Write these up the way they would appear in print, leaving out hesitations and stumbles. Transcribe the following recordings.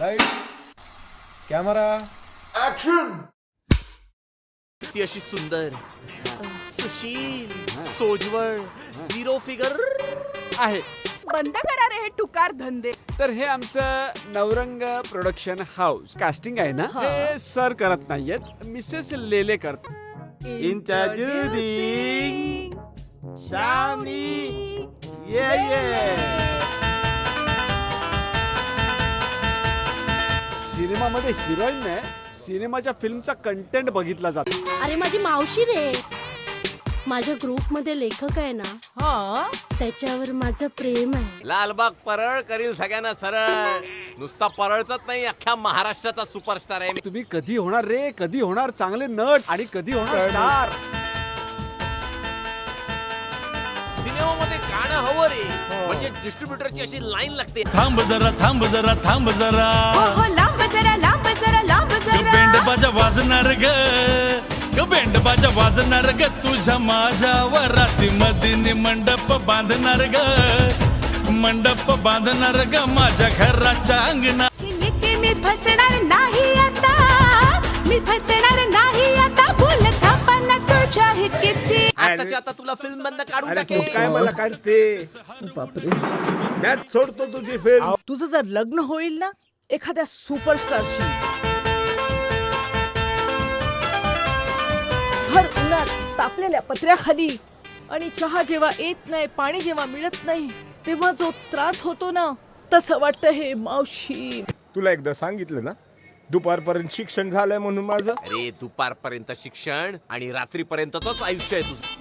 Light camera ती अशी सुंदर सुशील सोजवळ झिरो फिगर आहे. बंद करा रे हे टुकार धंदे. तर हे आमचं नवरंग प्रोडक्शन हाऊस कास्टिंग आहे ना, हे सर करत नाहीयेत, मिसेस लेले करत. Introducing शावनी. सिनेमामध्ये हिरोईन नाही, सिनेमाच्या फिल्मचा कंटेंट बघितला जातो. अरे माझी मावशी रे, माझ्या ग्रुप मध्ये लेखक आहे ना, हा त्याच्यावर माझं प्रेम आहे. लालबाग परळ करील सगळ्यांना सरळ. नुसता परळचाच नाही, अख्ख्या महाराष्ट्राचा सुपरस्टार आहे. तुम्ही कधी होणार रे, कधी होणार चांगले नट आणि कधी होणार स्टार. सिनेमामध्ये गाणं हवं रे, म्हणजे डिस्ट्रीब्युटरची अशी लाईन लागते. थांब जरा थांब जरा थांब जरा हो लांब जरा लांब जरा लांब जरा. बेंड बाजा वाजणार ग बेंड बाजा वाजणार ग तुझ्या माझ्या वराती मधीने मंडप बांधणार ग मंडप बांधणार ग माझ्या घराच्या अंगणा. चिनिके मी फसणार नाही आता, मी फसणार नाही आता. बोल थांबाना तुझ्या हे किती. आताच्या आता तुला फिल्म बंद काढून अरे टाकेल. तू काय मला काढते त्यात सोडतो तुझी फिल्म. तुझं जर लग्न होईल ना एखाद्या सुपरस्टारशी, भर उन्हात तापलेल्या पत्र्याखाली, आणि चहा जेव्हा येत नाही, पाणी जेव्हा मिळत नाही, तेव्हा जो त्रास होतो ना, तसं वाटतं हे मावशी. तुला एकदा सांगितलं ना, दुपारपर्यंत शिक्षण झालंय म्हणून माझं. अरे दुपारपर्यंत शिक्षण आणि रात्रीपर्यंतच आयुष्य आहे तुझं.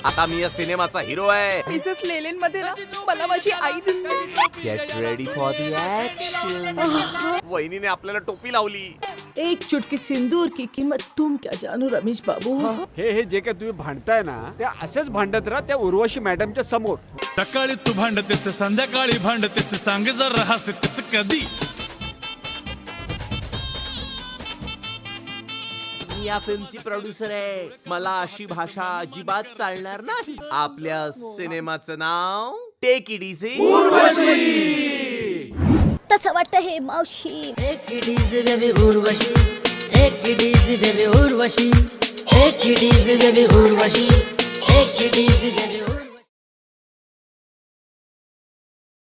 आता मी या सिनेमाचा हिरो आहे. मिसेस लेलेन मध्ये ना मला माझी आई दिसते. Get ready for the action. वहिनीने आपल्याला टोपी लावली. एक चुटकी सिंदूर की किंमत तुम क्या जानो रमेश बाबू. हे जे काय तुम्ही भांडताय ना, ते असेच भांडत राहा त्या उर्वशी मॅडमच्या समोर. सकाळी तू भांडतेस संध्याकाळी भांडतेस सांग जरा हसतेस कधी. मी या फिल्मची प्रोड्युसर आहे. मला अशी भाषा अजिबात चालणार नाही. आपल्या सिनेमाचं नाव टेक इट इझी. तसं वाटतं हे मावशी. Take it easy, baby, Urvashi. Take it easy, baby, Urvashi. Take it easy, baby, Urvashi. Take it easy, baby, Urvashi.